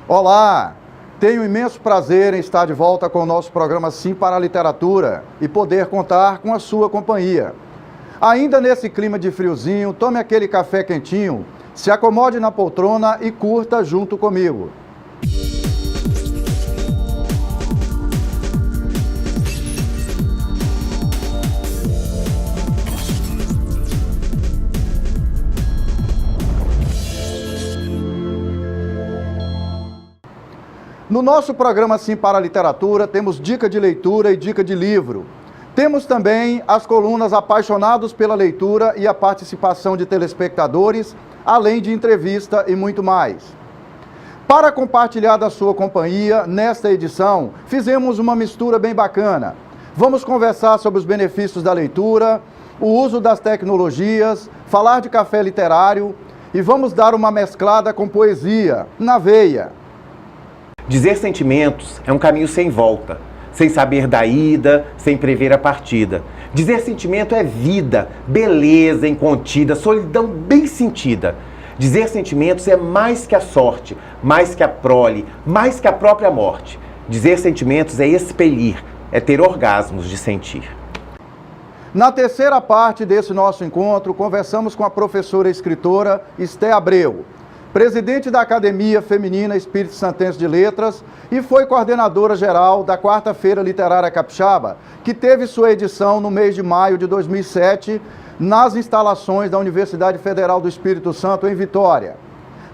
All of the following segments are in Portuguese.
Olá! Tenho imenso prazer em estar de volta com o nosso programa Sim para a Literatura e poder contar com a sua companhia. Ainda nesse clima de friozinho, tome aquele café quentinho, se acomode na poltrona e curta junto comigo. No nosso programa Sim para a Literatura, temos dica de leitura e dica de livro. Temos também as colunas Apaixonados pela Leitura e a participação de telespectadores, além de entrevista e muito mais. Para compartilhar da sua companhia, nesta edição, fizemos uma mistura bem bacana. Vamos conversar sobre os benefícios da leitura, o uso das tecnologias, falar de café literário e vamos dar uma mesclada com poesia, na veia. Dizer sentimentos é um caminho sem volta, sem saber da ida, sem prever a partida. Dizer sentimento é vida, beleza incontida, solidão bem sentida. Dizer sentimentos é mais que a sorte, mais que a prole, mais que a própria morte. Dizer sentimentos é expelir, é ter orgasmos de sentir. Na terceira parte desse nosso encontro, conversamos com a professora e escritora Esté Abreu, presidente da Academia Feminina Espírito Santense de Letras e foi coordenadora geral da Quarta Feira Literária Capixaba, que teve sua edição no mês de maio de 2007, nas instalações da Universidade Federal do Espírito Santo, em Vitória.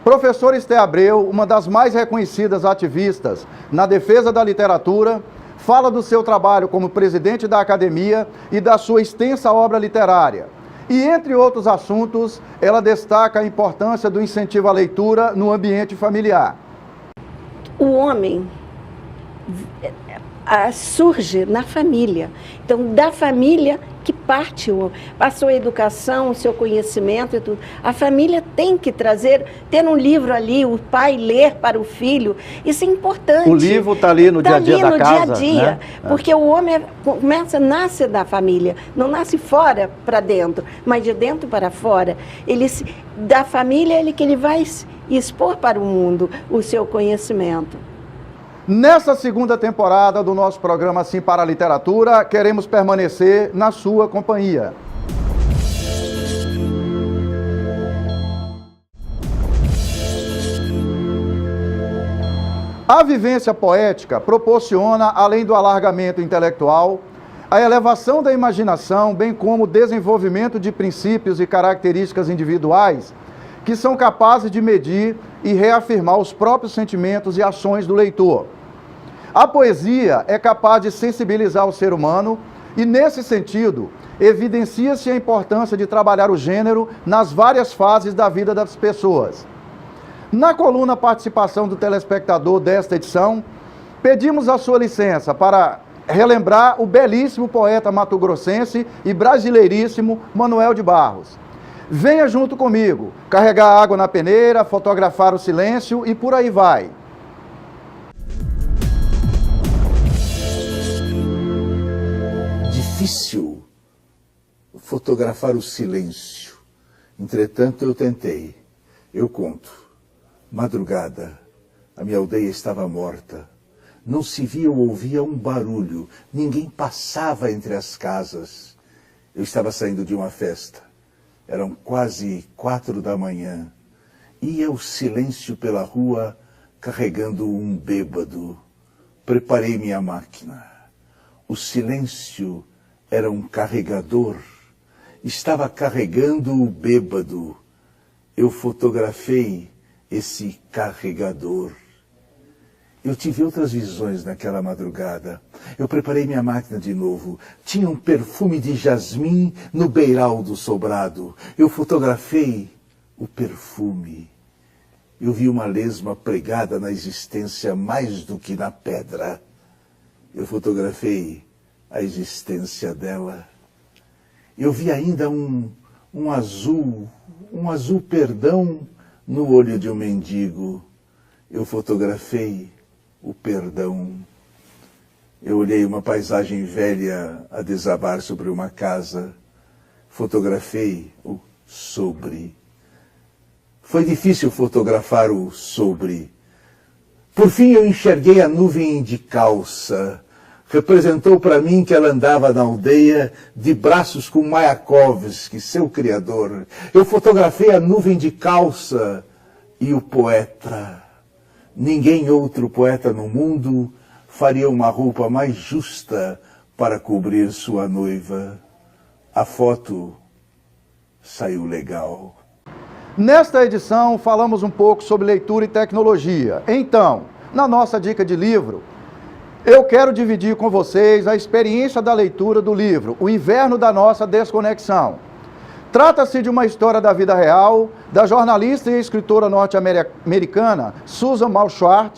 Professora Esté Abreu, uma das mais reconhecidas ativistas na defesa da literatura, fala do seu trabalho como presidente da Academia e da sua extensa obra literária. E, entre outros assuntos, ela destaca a importância do incentivo à leitura no ambiente familiar. O homem surge na família. Então, da família que parte a sua educação, o seu conhecimento e tudo. A família tem que ter um livro ali, o pai ler para o filho. Isso é importante. O livro está ali no dia a dia da casa, né? Porque o homem nasce da família, não nasce fora para dentro, mas de dentro para fora. Da família ele vai expor para o mundo o seu conhecimento. Nessa segunda temporada do nosso programa Sim para a Literatura, queremos permanecer na sua companhia. A vivência poética proporciona, além do alargamento intelectual, a elevação da imaginação, bem como o desenvolvimento de princípios e características individuais que são capazes de medir e reafirmar os próprios sentimentos e ações do leitor. A poesia é capaz de sensibilizar o ser humano e, nesse sentido, evidencia-se a importância de trabalhar o gênero nas várias fases da vida das pessoas. Na coluna Participação do Telespectador desta edição, pedimos a sua licença para relembrar o belíssimo poeta mato-grossense e brasileiríssimo Manuel de Barros. Venha junto comigo, carregar água na peneira, fotografar o silêncio e por aí vai. Difícil fotografar o silêncio. Entretanto, eu tentei. Eu conto. Madrugada, a minha aldeia estava morta. Não se via ou ouvia um barulho. Ninguém passava entre as casas. Eu estava saindo de uma festa. Eram quase 4 da manhã. Ia o silêncio pela rua carregando um bêbado. Preparei minha máquina. O silêncio era um carregador. Estava carregando o bêbado. Eu fotografei esse carregador. Eu tive outras visões naquela madrugada. Eu preparei minha máquina de novo. Tinha um perfume de jasmim no beiral do sobrado. Eu fotografei o perfume. Eu vi uma lesma pregada na existência mais do que na pedra. Eu fotografei a existência dela. Eu vi ainda um azul perdão no olho de um mendigo. Eu fotografei o perdão. Eu olhei uma paisagem velha a desabar sobre uma casa. Fotografei o sobre. Foi difícil fotografar o sobre. Por fim eu enxerguei a nuvem de calça. Representou para mim que ela andava na aldeia de braços com Mayakovsky, seu criador. Eu fotografei a nuvem de calça e o poeta. Ninguém outro poeta no mundo faria uma roupa mais justa para cobrir sua noiva. A foto saiu legal. Nesta edição, falamos um pouco sobre leitura e tecnologia. Então, na nossa dica de livro, eu quero dividir com vocês a experiência da leitura do livro O Inverno da Nossa Desconexão. Trata-se de uma história da vida real da jornalista e escritora norte-americana Susan Malchart,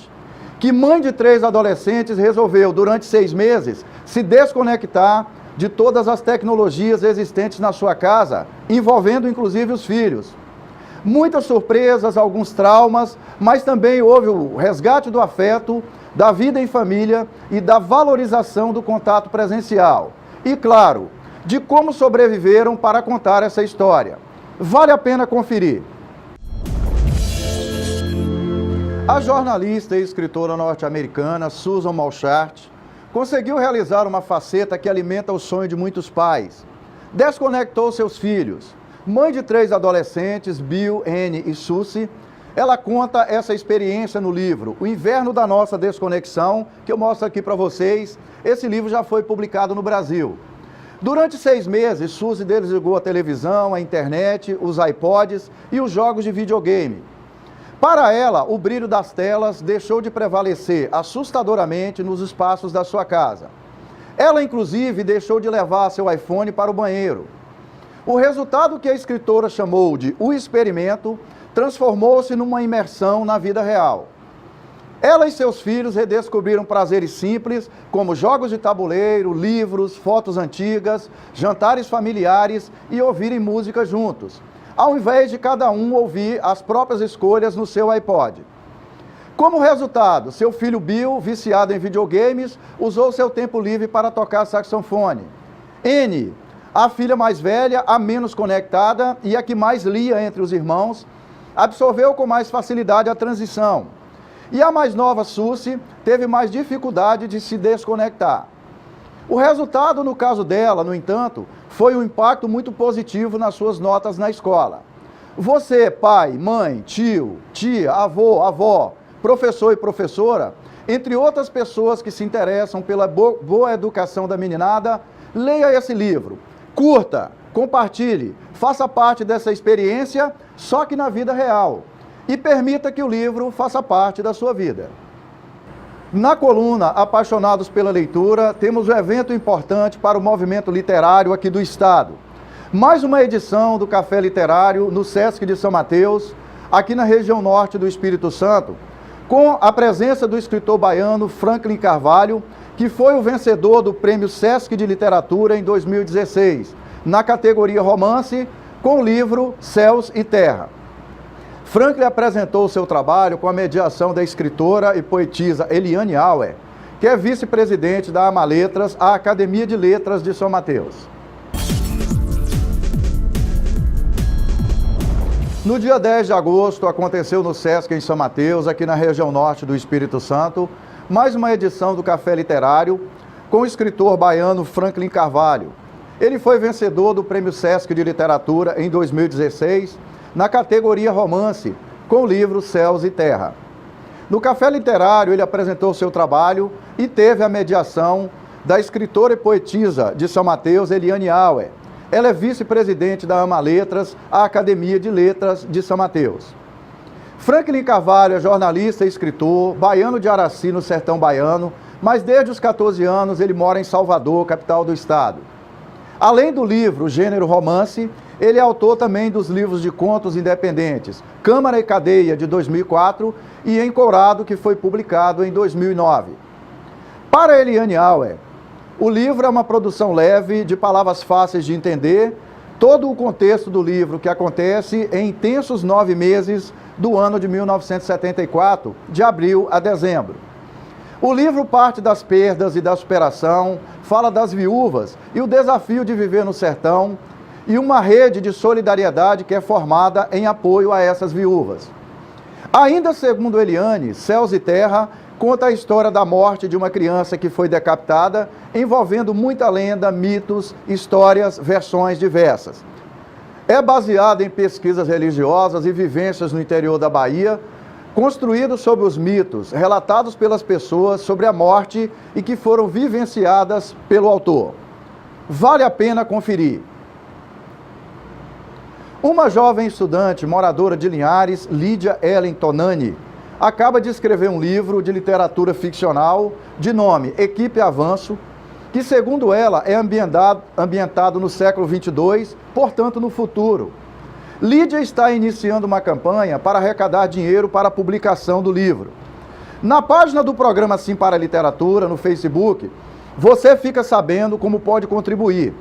que, mãe de 3 adolescentes, resolveu, durante 6 meses, se desconectar de todas as tecnologias existentes na sua casa, envolvendo inclusive os filhos. Muitas surpresas, alguns traumas, mas também houve o resgate do afeto, da vida em família e da valorização do contato presencial. E, claro, de como sobreviveram para contar essa história. Vale a pena conferir. A jornalista e escritora norte-americana Susan Malchart conseguiu realizar uma faceta que alimenta o sonho de muitos pais. Desconectou seus filhos. Mãe de 3 adolescentes, Bill, Annie e Susie, ela conta essa experiência no livro O Inverno da Nossa Desconexão, que eu mostro aqui para vocês. Esse livro já foi publicado no Brasil. Durante 6 meses, Susie desligou a televisão, a internet, os iPods e os jogos de videogame. Para ela, o brilho das telas deixou de prevalecer assustadoramente nos espaços da sua casa. Ela, inclusive, deixou de levar seu iPhone para o banheiro. O resultado, que a escritora chamou de O Experimento, transformou-se numa imersão na vida real. Ela e seus filhos redescobriram prazeres simples, como jogos de tabuleiro, livros, fotos antigas, jantares familiares e ouvirem música juntos, ao invés de cada um ouvir as próprias escolhas no seu iPod. Como resultado, seu filho Bill, viciado em videogames, usou seu tempo livre para tocar saxofone. Annie, a filha mais velha, a menos conectada e a que mais lia entre os irmãos, absorveu com mais facilidade a transição. E a mais nova, Susie, teve mais dificuldade de se desconectar. O resultado, no caso dela, no entanto, foi um impacto muito positivo nas suas notas na escola. Você, pai, mãe, tio, tia, avô, avó, professor e professora, entre outras pessoas que se interessam pela boa educação da meninada, leia esse livro. Curta, compartilhe, faça parte dessa experiência, só que na vida real. E permita que o livro faça parte da sua vida. Na coluna Apaixonados pela Leitura, temos um evento importante para o movimento literário aqui do Estado. Mais uma edição do Café Literário no Sesc de São Mateus, aqui na região norte do Espírito Santo, com a presença do escritor baiano Franklin Carvalho, que foi o vencedor do Prêmio Sesc de Literatura em 2016, na categoria Romance, com o livro Céus e Terra. Franklin apresentou seu trabalho com a mediação da escritora e poetisa Eliane Auer, que é vice-presidente da AMA Letras, a Academia de Letras de São Mateus. No dia 10 de agosto, aconteceu no Sesc em São Mateus, aqui na região norte do Espírito Santo, mais uma edição do Café Literário com o escritor baiano Franklin Carvalho. Ele foi vencedor do Prêmio Sesc de Literatura em 2016, na categoria Romance, com o livro Céus e Terra. No Café Literário, ele apresentou seu trabalho e teve a mediação da escritora e poetisa de São Mateus, Eliane Auer. Ela é vice-presidente da AMA Letras, a Academia de Letras de São Mateus. Franklin Carvalho é jornalista e escritor, baiano de Araci, no sertão baiano, mas desde os 14 anos ele mora em Salvador, capital do estado. Além do livro Gênero Romance, ele é autor também dos livros de contos independentes Câmara e Cadeia, de 2004, e Encorado, que foi publicado em 2009. Para Eliane Auer, o livro é uma produção leve, de palavras fáceis de entender, todo o contexto do livro que acontece em intensos 9 meses do ano de 1974, de abril a dezembro. O livro parte das perdas e da superação, fala das viúvas e o desafio de viver no sertão, e uma rede de solidariedade que é formada em apoio a essas viúvas. Ainda segundo Eliane, Céus e Terra conta a história da morte de uma criança que foi decapitada, envolvendo muita lenda, mitos, histórias, versões diversas. É baseada em pesquisas religiosas e vivências no interior da Bahia, construído sobre os mitos relatados pelas pessoas sobre a morte e que foram vivenciadas pelo autor. Vale a pena conferir. Uma jovem estudante moradora de Linhares, Lídia Ellen Tonani, acaba de escrever um livro de literatura ficcional de nome Equipe Avanço, que, segundo ela, é ambientado no século 22, portanto, no futuro. Lídia está iniciando uma campanha para arrecadar dinheiro para a publicação do livro. Na página do programa Sim para a Literatura, no Facebook, você fica sabendo como pode contribuir.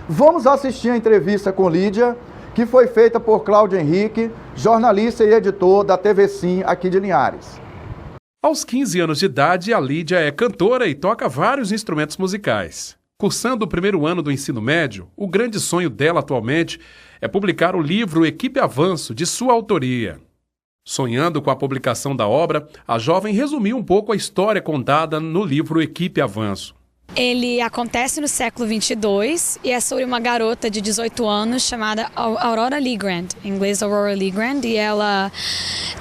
Vamos assistir a entrevista com Lídia, que foi feita por Cláudio Henrique, jornalista e editor da TV Sim aqui de Linhares. Aos 15 anos de idade, a Lídia é cantora e toca vários instrumentos musicais. Cursando o primeiro ano do ensino médio, o grande sonho dela atualmente é publicar o livro Equipe Avanço, de sua autoria. Sonhando com a publicação da obra, a jovem resumiu um pouco a história contada no livro Equipe Avanço. Ele acontece no século 22 e é sobre uma garota de 18 anos chamada Aurora Legrand, em inglês Aurora Legrand, e ela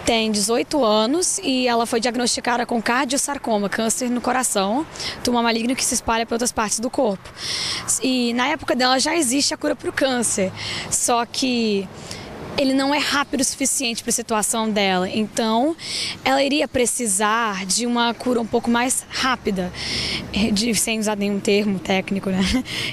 tem 18 anos e ela foi diagnosticada com cardiosarcoma, câncer no coração, tumor maligno que se espalha para outras partes do corpo. E na época dela já existe a cura para o câncer, só que ele não é rápido o suficiente para a situação dela, então ela iria precisar de uma cura um pouco mais rápida, sem usar nenhum termo técnico, né?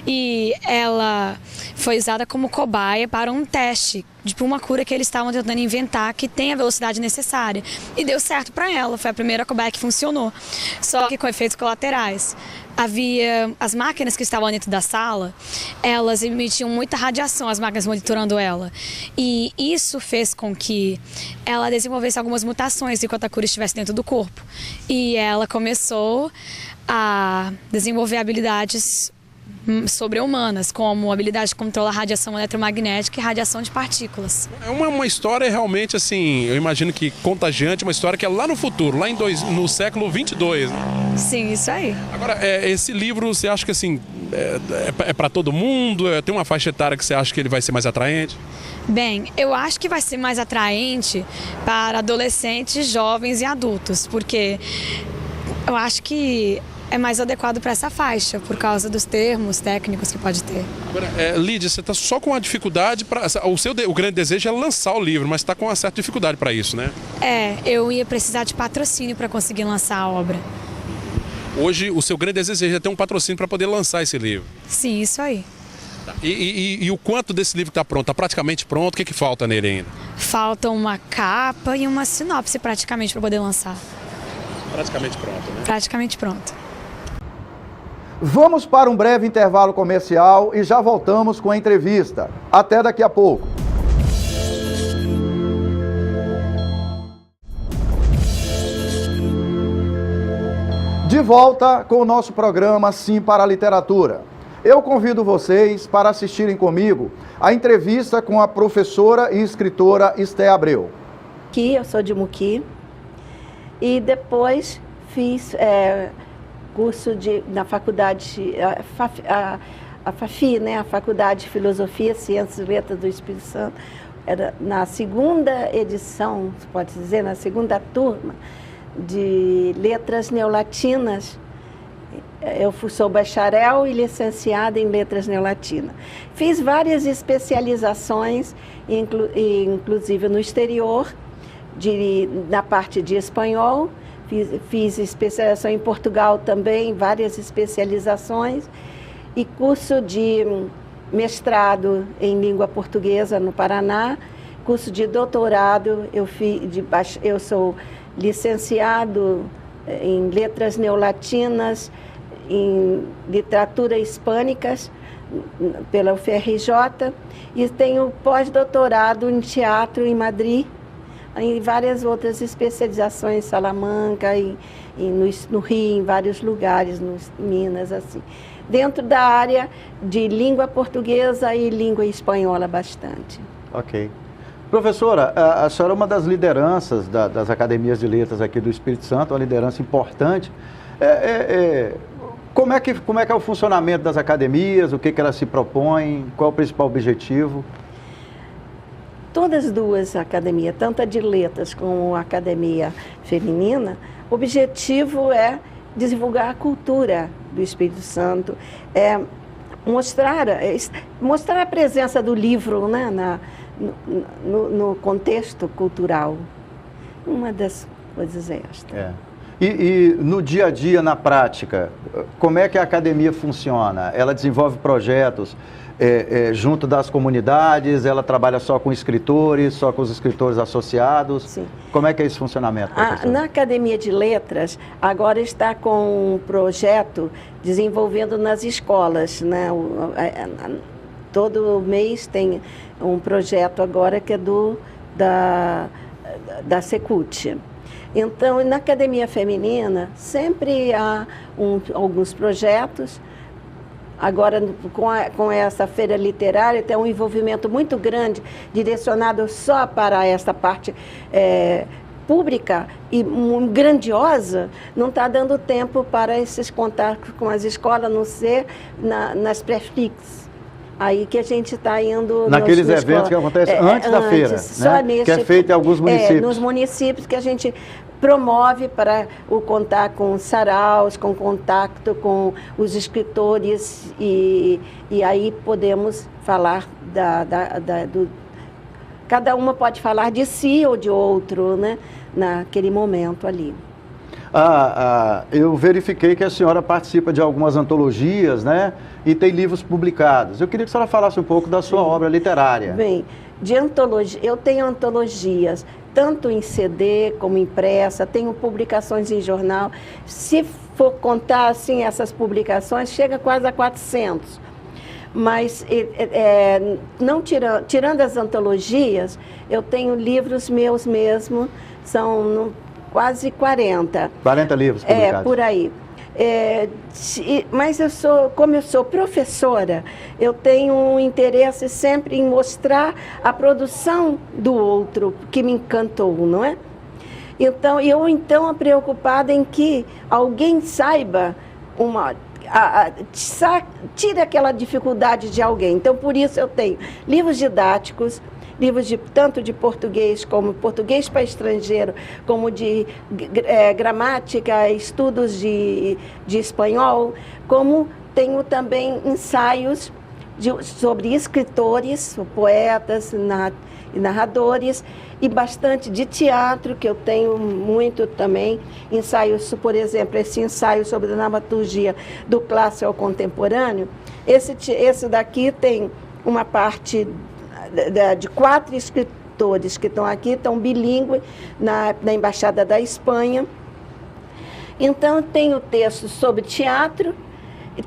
E ela foi usada como cobaia para um teste de uma cura que eles estavam tentando inventar que tem a velocidade necessária. E deu certo para ela, foi a primeira cobaia que funcionou, só que com efeitos colaterais. Havia as máquinas que estavam dentro da sala, elas emitiam muita radiação, as máquinas monitorando ela. E isso fez com que ela desenvolvesse algumas mutações enquanto a cura estivesse dentro do corpo. E ela começou a desenvolver habilidades sobre-humanas, como a habilidade de controlar radiação eletromagnética e radiação de partículas. É uma história realmente, assim, eu imagino que contagiante, uma história que é lá no futuro, lá no século 22. Sim, isso aí. Agora, esse livro, você acha que assim, é para todo mundo? Tem uma faixa etária que você acha que ele vai ser mais atraente? Bem, eu acho que vai ser mais atraente para adolescentes, jovens e adultos, porque eu acho que é mais adequado para essa faixa, por causa dos termos técnicos que pode ter. Agora, Lídia, você está só com a dificuldade para... O grande desejo é lançar o livro, mas está com uma certa dificuldade para isso, né? Eu ia precisar de patrocínio para conseguir lançar a obra. Hoje, o seu grande desejo é ter um patrocínio para poder lançar esse livro. Sim, isso aí. E o quanto desse livro está pronto? Está praticamente pronto? O que falta nele ainda? Falta uma capa e uma sinopse praticamente para poder lançar. Praticamente pronto, né? Praticamente pronto. Vamos para um breve intervalo comercial e já voltamos com a entrevista. Até daqui a pouco. De volta com o nosso programa Sim para a Literatura. Eu convido vocês para assistirem comigo a entrevista com a professora e escritora Esté Abreu. Eu sou de Muqui e depois fiz curso na faculdade, a FAFI, né, a Faculdade de Filosofia, Ciências e Letras do Espírito Santo. Era na segunda edição, pode dizer, na segunda turma de Letras Neolatinas. Eu sou bacharel e licenciada em Letras Neolatinas. Fiz várias especializações, inclusive no exterior, na parte de espanhol. Fiz especialização em Portugal também, várias especializações, e curso de mestrado em língua portuguesa no Paraná, curso de doutorado, eu sou licenciado em Letras Neolatinas, em Literatura Hispânicas, pela UFRJ, e tenho pós-doutorado em Teatro em Madrid, em várias outras especializações, em Salamanca, no Rio, em vários lugares, em Minas, assim. Dentro da área de língua portuguesa e língua espanhola bastante. Ok. Professora, a senhora é uma das lideranças das academias de letras aqui do Espírito Santo, uma liderança importante. Como é que é o funcionamento das academias, o que elas se propõem, qual é o principal objetivo? Todas as duas academias, tanto a de letras como a academia feminina, o objetivo é divulgar a cultura do Espírito Santo, mostrar a presença do livro, né, no contexto cultural. Uma das coisas é esta. E no dia a dia, na prática, como é que a academia funciona? Ela desenvolve projetos junto das comunidades, ela trabalha só com escritores, só com os escritores associados? Sim. Como é que é esse funcionamento, professor? Na Academia de Letras, agora está com um projeto desenvolvendo nas escolas, né? Todo mês tem um projeto agora que é da Secult. Então, na Academia Feminina, sempre há alguns projetos. Agora, com essa feira literária, tem um envolvimento muito grande, direcionado só para essa parte pública e grandiosa, não está dando tempo para esses contatos com as escolas, a não ser nas pré-fix. Aí que a gente está indo... Naqueles eventos que acontecem antes da feira, né? Que é feito em alguns municípios. Nos municípios que a gente promove para o contato com os saraus, com contato com os escritores e aí podemos falar cada uma pode falar de si ou de outro, né? Naquele momento ali. Eu verifiquei que a senhora participa de algumas antologias, né? E tem livros publicados. Eu queria que a senhora falasse um pouco da sua obra literária. Bem, de antologia, eu tenho antologias, tanto em CD como impressa, tenho publicações em jornal. Se for contar, assim, essas publicações, chega quase a 400. Mas, não tirando as antologias, eu tenho livros meus mesmo, são quase 40. 40 livros publicados. Por aí. Mas como eu sou professora, eu tenho um interesse sempre em mostrar a produção do outro, que me encantou, não é? Então, eu preocupada em que alguém saiba tire aquela dificuldade de alguém. Então, por isso eu tenho livros didáticos, livros tanto de português como português para estrangeiro, como de gramática, estudos de espanhol, como tenho também ensaios sobre escritores, poetas, narradores, e bastante de teatro, que eu tenho muito também, ensaios, por exemplo, esse ensaio sobre a dramaturgia do clássico ao contemporâneo. Esse daqui tem uma parte de 4 escritores que estão aqui, estão bilíngues na Embaixada da Espanha. Então, eu tenho textos sobre teatro,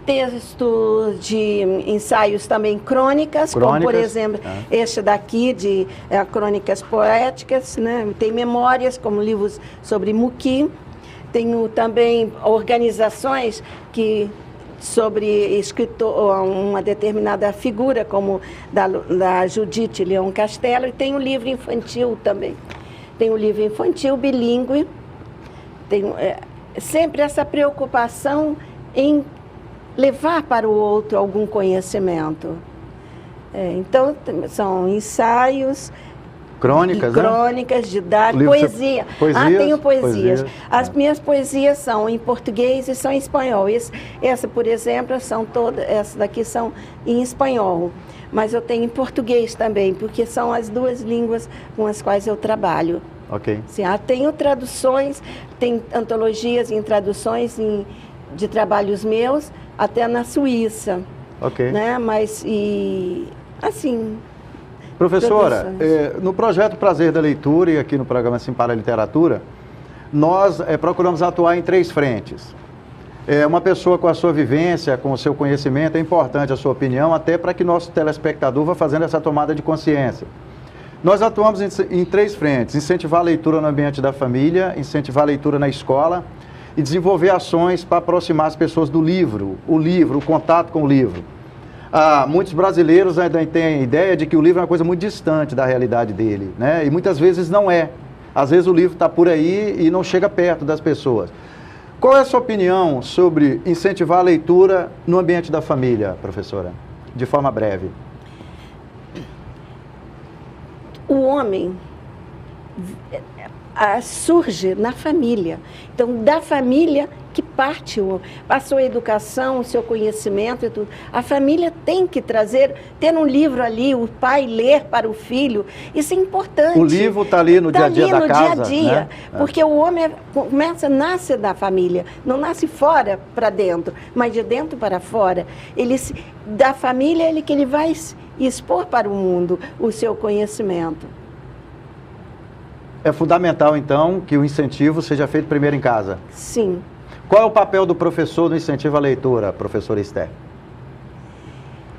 textos de ensaios também crônicas, como, por exemplo, este daqui, de crônicas poéticas, né? Tem memórias, como livros sobre Muqui. Tenho também organizações sobre escritor, uma determinada figura, como da Judite Leão Castelo, e tem um livro infantil também. Tem um livro infantil bilíngue. Tem sempre essa preocupação em levar para o outro algum conhecimento. Então, são ensaios, crônicas, didáticas, poesia. Tenho poesias. As minhas poesias são em português e são em espanhol. Essa, por exemplo, essas daqui são em espanhol. Mas eu tenho em português também, porque são as duas línguas com as quais eu trabalho. Ok. Sim, tenho traduções, tem antologias em traduções de trabalhos meus, até na Suíça. Ok. Né? Mas, assim... Professora, no projeto Prazer da Leitura e aqui no programa Sim para a Literatura, nós procuramos atuar em 3 frentes. Uma pessoa com a sua vivência, com o seu conhecimento, é importante a sua opinião, até para que nosso telespectador vá fazendo essa tomada de consciência. Nós atuamos em 3 frentes: incentivar a leitura no ambiente da família, incentivar a leitura na escola e desenvolver ações para aproximar as pessoas do livro, o contato com o livro. muitos brasileiros ainda têm a ideia de que o livro é uma coisa muito distante da realidade dele, né? E muitas vezes não é. Às vezes o livro está por aí e não chega perto das pessoas. Qual é a sua opinião sobre incentivar a leitura no ambiente da família, professora? De forma breve. O homem surge na família. Então, da família que parte a sua educação, o seu conhecimento e tudo. A família tem que ter um livro ali, o pai ler para o filho. Isso é importante. O livro está ali no dia a dia da casa. Dia a dia, né? Porque o homem nasce da família, não nasce fora para dentro, mas de dentro para fora. Da família que ele vai expor para o mundo o seu conhecimento. É fundamental, então, que o incentivo seja feito primeiro em casa. Sim. Qual é o papel do professor no incentivo à leitura, professora Esther?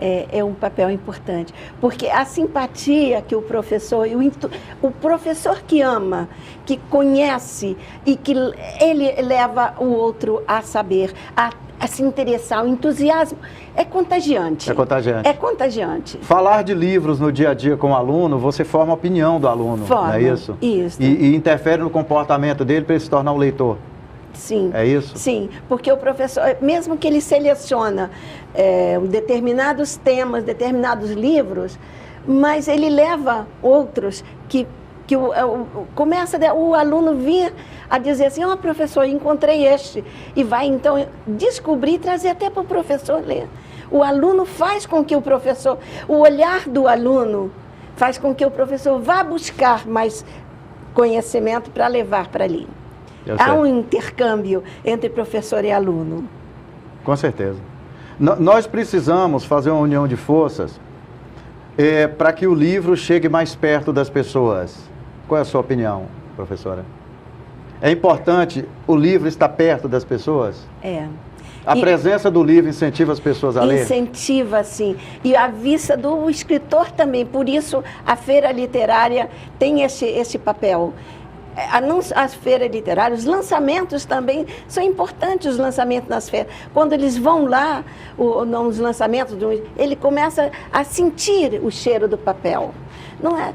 É um papel importante, porque a simpatia que o professor que ama, que conhece e que ele leva o outro a saber, a se interessar, o entusiasmo é contagiante. É contagiante. É contagiante. Falar de livros no dia a dia com o aluno, você forma a opinião do aluno, Forma, não é isso? Isso. E interfere no comportamento dele para ele se tornar um leitor. Sim. É isso? Sim, porque o professor, mesmo que ele seleciona determinados temas, determinados livros, mas ele leva outros que começa o aluno vir a dizer assim, professor, encontrei este, e vai então descobrir e trazer até para o professor ler. O aluno faz com que o olhar do aluno faz com que o professor vá buscar mais conhecimento para levar para ali. Há um intercâmbio entre professor e aluno. Com certeza. Nós precisamos fazer uma união de forças para que o livro chegue mais perto das pessoas. Qual é a sua opinião, professora? É importante o livro estar perto das pessoas? É. A presença do livro incentiva as pessoas a ler? Incentiva, sim. E a vista do escritor também. Por isso, a feira literária tem esse papel. As feiras literárias, os lançamentos também, são importantes os lançamentos nas feiras. Quando eles vão lá, nos lançamentos, ele começa a sentir o cheiro do papel. Não é,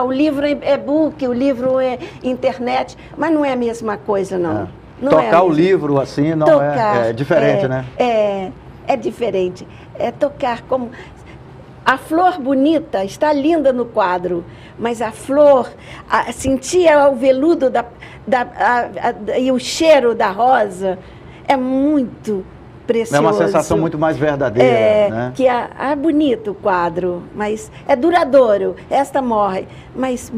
o livro é e-book, o livro é internet, mas não é a mesma coisa, não. Não tocar o livro assim não é diferente, né? É diferente. É tocar como... A flor bonita está linda no quadro, mas a flor, sentir o veludo e o cheiro da rosa é muito precioso. É uma sensação muito mais verdadeira, né? Que é bonito o quadro, mas é duradouro. Esta morre, mas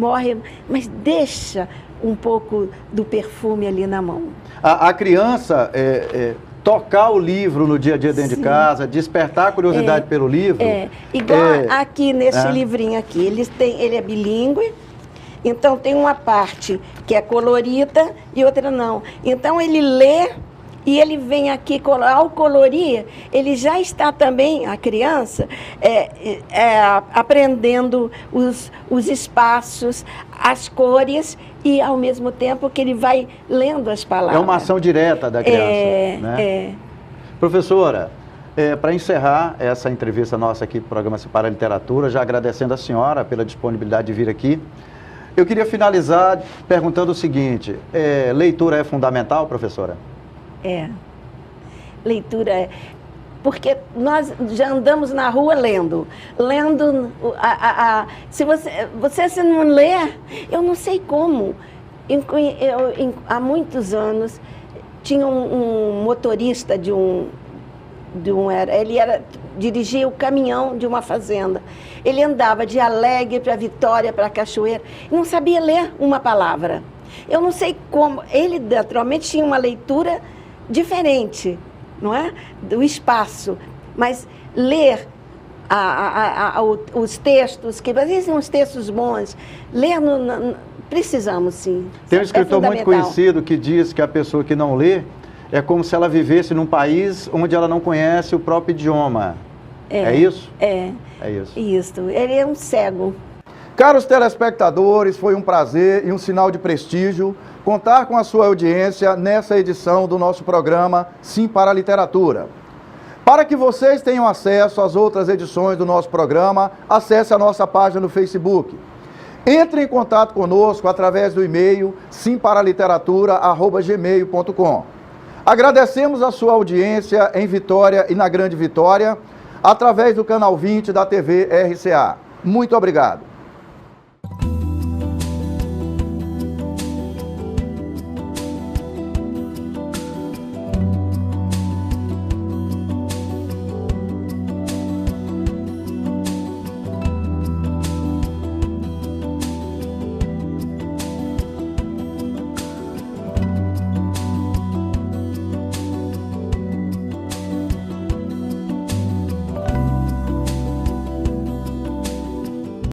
deixa um pouco do perfume ali na mão. A criança... tocar o livro no dia a dia dentro de casa, despertar a curiosidade pelo livro. Igual aqui nesse livrinho aqui, ele é bilíngue, então tem uma parte que é colorida e outra não. Então ele lê e ele vem aqui, ao colorir, ele já está também, a criança, aprendendo os espaços, as cores, e ao mesmo tempo que ele vai lendo as palavras. É uma ação direta da criança, né? Professora, para encerrar essa entrevista nossa aqui do programa Separa Literatura, já agradecendo a senhora pela disponibilidade de vir aqui, eu queria finalizar perguntando o seguinte, leitura é fundamental, professora? Leitura porque nós já andamos na rua lendo, se você não ler, eu não sei como. Há muitos anos, tinha um motorista ele dirigia o caminhão de uma fazenda. Ele andava de Alegre para Vitória, para Cachoeira, e não sabia ler uma palavra. Eu não sei como, ele naturalmente tinha uma leitura diferente, não é? Do espaço, mas ler os textos, que às vezes são uns textos bons, ler precisamos sim. Tem um escritor muito conhecido que diz que a pessoa que não lê é como se ela vivesse num país onde ela não conhece o próprio idioma. É isso? É isso. Isso, ele é um cego. Caros telespectadores, foi um prazer e um sinal de prestígio contar com a sua audiência nessa edição do nosso programa Sim para a Literatura. Para que vocês tenham acesso às outras edições do nosso programa, acesse a nossa página no Facebook. Entre em contato conosco através do e-mail simparaliteratura@gmail.com. Agradecemos a sua audiência em Vitória e na Grande Vitória, através do canal 20 da TV RCA. Muito obrigado.